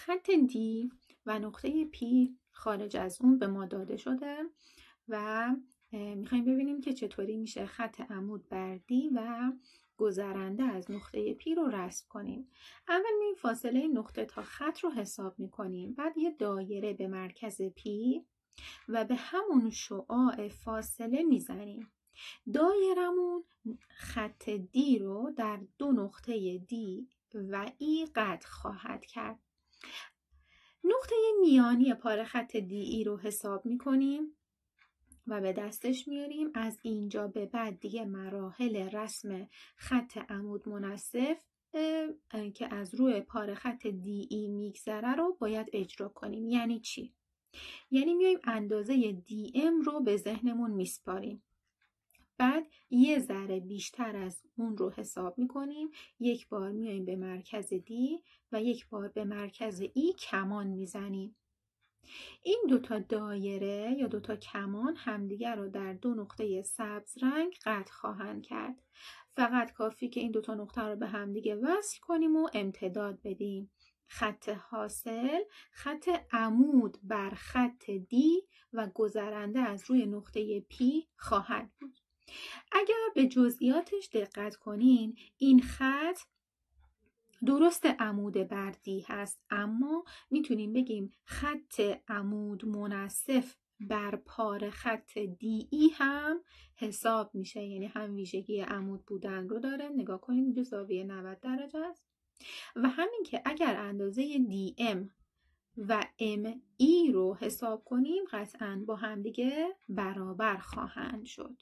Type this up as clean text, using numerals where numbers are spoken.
خط D و نقطه P خارج از اون به ما داده شده و میخوایم ببینیم که چطوری میشه خط عمود بر D و گذرنده از نقطه P رو رسم کنیم. اول این فاصله نقطه تا خط رو حساب میکنیم، بعد یه دایره به مرکز P و به همون شعاع فاصله میزنیم. دایرمون خط D رو در دو نقطه D و E قطع خواهد کرد. نقطه میانی پاره خط DE رو حساب میکنیم و به دستش میاریم. از اینجا به بعد دیگه مراحل رسم خط عمود منصف که از روی پاره خط DE میگذره رو باید اجرا کنیم. یعنی چی؟ یعنی میایم اندازه DM رو به ذهنمون میسپاریم، بعد یه ذره بیشتر از اون رو حساب میکنیم، یک بار میایم به مرکز D و یک بار به مرکز E کمان میزنیم. این دوتا دایره یا دوتا کمان همدیگر رو در دو نقطه سبز رنگ قطع خواهند کرد. فقط کافی که این دوتا نقطه رو به همدیگه وصل کنیم و امتداد بدیم. خط حاصل خط عمود بر خط D و گذرنده از روی نقطه P خواهد بود. اگر به جزئیاتش دقت کنین، این خط درست عمود بر D هست، اما میتونیم بگیم خط عمود منصف بر پاره خط DE هم حساب میشه، یعنی هم ویژگی عمود بودن رو داره. نگاه کنید اینجا زاویه 90 درجه است و همین که اگر اندازه DM و ME رو حساب کنیم قطعاً با همدیگه برابر خواهند شد.